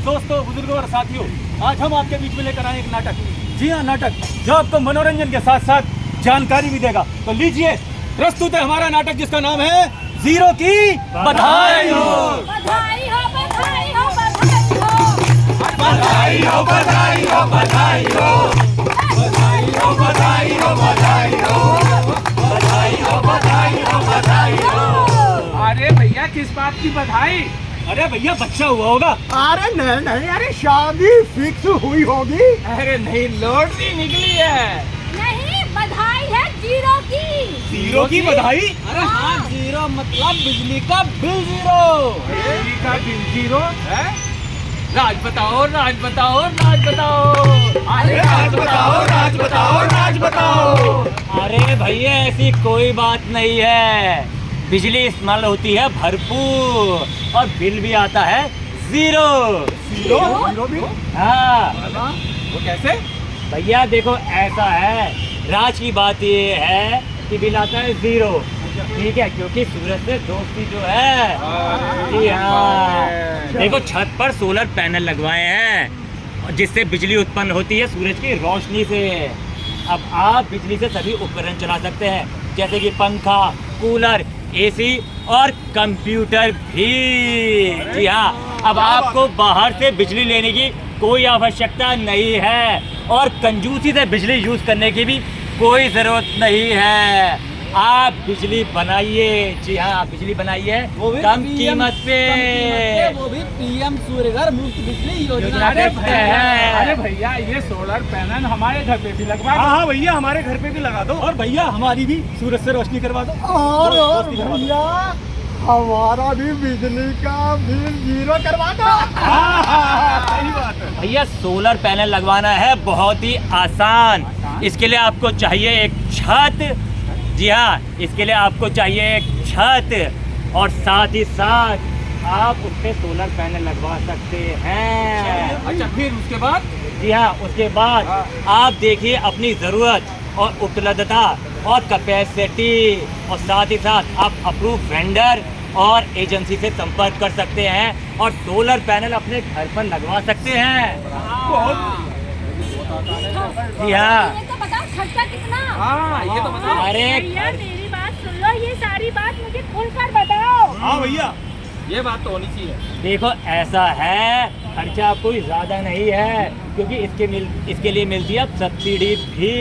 दोस्तों, बुजुर्गों और साथियों, आज हम आपके बीच में लेकर आए एक नाटक। जी हाँ, नाटक जो आपको मनोरंजन के साथ साथ जानकारी भी देगा। तो लीजिए, प्रस्तुत है हमारा नाटक जिसका नाम है जीरो की बधाई हो। बधाई हो, बधाई हो, बधाई हो। बधाई हो, बधाई हो, बधाई हो। बधाई हो, बधाई हो, बधाई हो। बधाई हो, बधाई हो, बधाई हो। अरे भैया, किस बात की बधाई? अरे भैया, बच्चा हुआ होगा। अरे नहीं नहीं, अरे शादी फिक्स हुई होगी। अरे नहीं, लॉटरी निकली है। नहीं, बधाई है जीरो की। जीरो की बधाई? अरे हाँ, जीरो मतलब बिजली का बिल जीरो। बिजली का बिल जीरो है? राज बताओ, राज बताओ, राज बताओ। अरे राज बताओ, राज बताओ, राज बताओ। अरे भैया, ऐसी कोई बात नहीं है। बिजली इस्तेमाल होती है भरपूर और बिल भी आता है जीरो। जीरो? जीरो भी? हाँ वो कैसे? भैया देखो, ऐसा है, राज की बात ये है कि बिल आता है जीरो। ठीक है, क्योंकि सूरज से दोस्ती जो है। जी हाँ, देखो छत पर सोलर पैनल लगवाए हैं जिससे बिजली उत्पन्न होती है सूरज की रोशनी से। अब आप बिजली से सभी उपकरण चला सकते हैं, जैसे कि पंखा, कूलर, एसी और कंप्यूटर भी। जी हाँ, अब आपको बाहर से बिजली लेने की कोई आवश्यकता नहीं है और कंजूसी से बिजली यूज करने की भी कोई जरूरत नहीं है। आप बिजली बनाइए। जी हाँ, बिजली बनाइए कम कीमत पे। वो भी पीएम सूर्यघर मुफ्त बिजली योजना अरे देखते हैं। अरे भैया, ये सोलर पैनल हमारे घर पे भी लगवा हाँ हाँ भैया, हमारे घर पे भी लगा दो। और भैया, हमारी भी सूरज से रोशनी करवा दो। और भैया, हमारा भी बिजली का बिल जीरो करवा दो। सही बात है। भैया, सोलर पैनल लगवाना है बहुत ही आसान। इसके लिए आपको चाहिए एक छत। जी हाँ, इसके लिए आपको चाहिए एक छत और साथ ही साथ आप उस पे सोलर पैनल लगवा सकते हैं। अच्छा, फिर उसके बाद? जी हाँ, उसके बाद आप देखिए अपनी ज़रूरत और उपलब्धता और कैपेसिटी, और साथ ही साथ आप अप्रूव वेंडर और एजेंसी से संपर्क कर सकते हैं और सोलर पैनल अपने घर पर लगवा सकते हैं। जी हाँ। ये तो बताओ खर्चा कितना? हाँ, ये तो बताओ। अरे भैया, मेरी बात सुन लो, ये सारी बात मुझे खुलकर बताओ। हाँ भैया, ये बात तो होनी चाहिए। देखो, ऐसा है, खर्चा कोई ज़्यादा नहीं है क्योंकि इसके लिए मिलती है सब्सिडी भी।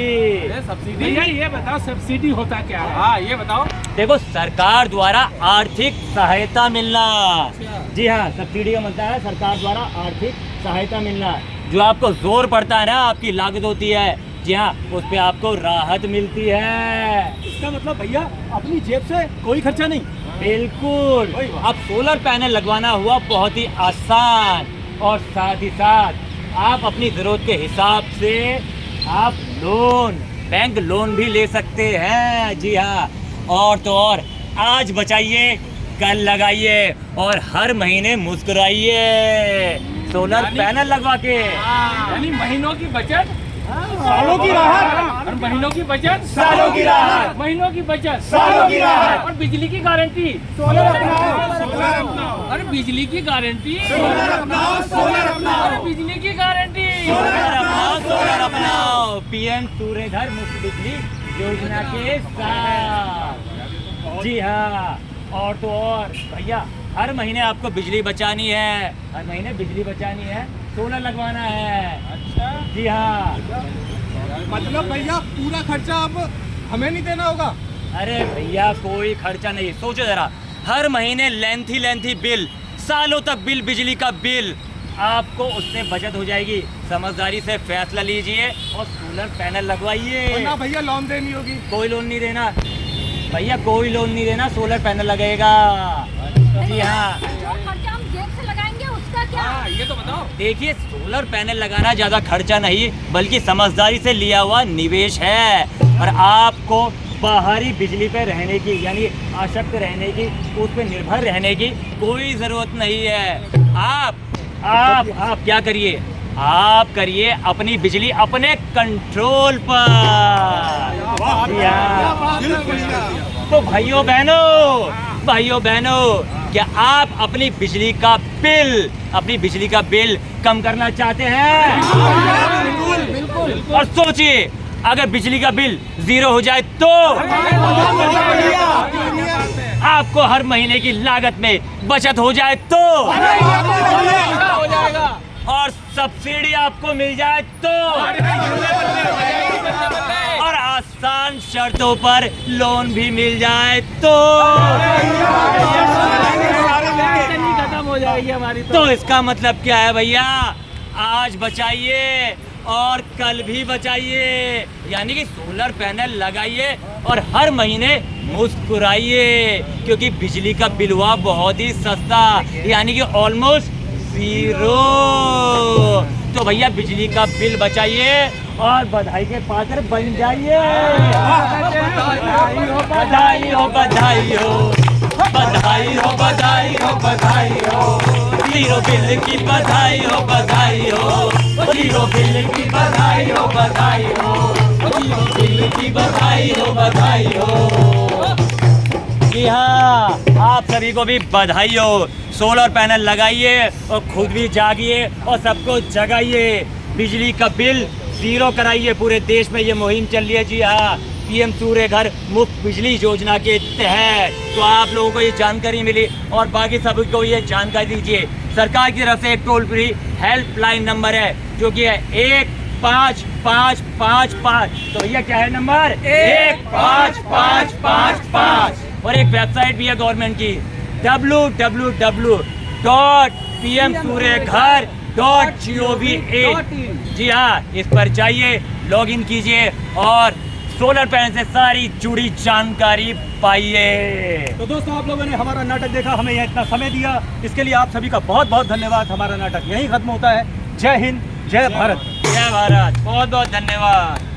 सब्सिडी? भैया, ये बताओ सब्सिडी होता क्या है? हाँ, ये बताओ। देखो, सरकार द्वारा आर्थिक सहायता मिलना। जी हाँ, सब्सिडी का मतलब है सरकार द्वारा आर्थिक सहायता मिलना। जो आपको जोर पड़ता है ना, आपकी लागत होती है, जी हाँ, उस पे आपको राहत मिलती है। इसका मतलब भैया, अपनी जेब से कोई खर्चा नहीं। बिल्कुल। अब सोलर पैनल लगवाना हुआ बहुत ही आसान और साथ ही साथ आप अपनी ज़रूरत के हिसाब से आप लोन, बैंक लोन भी ले सकते हैं। जी हाँ, और तो और, आज बचाइए, कल लगाइए और हर महीने मुस्कुराइए सोलर पैनल लगवा के। यानी महीनों की बचत सालों की राहत। और महीनों की बचत सालों की राहत। महीनों की बचत सालों की राहत। और बिजली की गारंटी सोलर अपनाओ, सोलर अपनाओ। और बिजली की गारंटी सोलर अपनाओ, सोलर अपनाओ। और बिजली की गारंटी सोलर अपनाओ, सोलर अपनाओ। पीएम सूर्यघर मुफ्त बिजली योजना के साथ। जी हाँ, और तो और भैया, हर महीने आपको बिजली बचानी है, हर महीने बिजली बचानी है, सोलर लगवाना है। अच्छा, जी हाँ। मतलब भैया, पूरा खर्चा अब हमें नहीं देना होगा? अरे भैया, कोई खर्चा नहीं। सोचो जरा, हर महीने लेंथी बिल, सालों तक बिल, बिजली का बिल, आपको उससे बचत हो जाएगी। समझदारी से फैसला लीजिए और सोलर पैनल लगवाइए। ना भैया, लोन देनी होगी? कोई लोन नहीं देना भैया, कोई लोन नहीं देना, सोलर पैनल लगेगा। जी हाँ। जो खर्चा हम जेब से लगाएंगे उसका क्या? हाँ, ये तो बताओ। देखिए, सोलर पैनल लगाना ज़्यादा खर्चा नहीं बल्कि समझदारी से लिया हुआ निवेश है और आपको बाहरी बिजली पे रहने की, यानी आसक्त रहने की, उस पर निर्भर रहने की कोई ज़रूरत नहीं है। आप क्या करिए, आप करिए अपनी बिजली अपने कंट्रोल पर। तो भाइयों बहनों, भाइयों बहनों, क्या आप अपनी बिजली का बिल कम करना चाहते हैं? और सोचिए, अगर बिजली का बिल 0 हो जाए तो आपको हर महीने की लागत में बचत हो जाए तो हो जाएगा। और सब्सिडी आपको मिल जाए तो और आसान शर्तों पर लोन भी मिल जाए तो खत्म हो जाएगी हमारी तो इसका मतलब क्या है भैया? आज बचाइए और कल भी बचाइए, यानी कि सोलर पैनल लगाइए और हर महीने मुस्कुराइए, क्योंकि बिजली का बिल हुआ बहुत ही सस्ता, यानी कि ऑलमोस्ट 0। तो भैया बिजली का बिल बचाइए और बधाई के पात्र बन जाइए। बधाई हो, बधाई हो, बधाई हो, बधाई हो, बधाई हो, बधाई हो, 0 बिल की बधाई हो, बधाई हो, 0 बिल की बधाई हो, बधाई हो, 0 बिल की बधाई हो, बधाई हो। जी हाँ, आप सभी को भी बधाई हो। सोलर पैनल लगाइए और खुद भी जागिए और सबको जगाइए। बिजली का बिल 0 कराइए। पूरे देश में ये मुहिम चल रही है। जी हाँ, पीएम सूर्य घर मुफ्त बिजली योजना के तहत। तो आप लोगों को ये जानकारी मिली और बाकी सभी को ये जानकारी दीजिए। सरकार की तरफ से एक टोल फ्री हेल्पलाइन नंबर है जो कि है 15555। तो भैया क्या है नंबर? 15555। और एक वेबसाइट भी है गवर्नमेंट की, www.pmsuryaghar.gov.in। जी हाँ, इस पर जाइए, लॉगिन कीजिए और सोलर पैनल से सारी जुड़ी जानकारी पाइए। तो दोस्तों, आप लोगों ने हमारा नाटक देखा, हमें यहाँ इतना समय दिया, इसके लिए आप सभी का बहुत बहुत धन्यवाद। हमारा नाटक यहीं खत्म होता है। जय हिंद, जय भारत। जय भारत, बहुत बहुत धन्यवाद।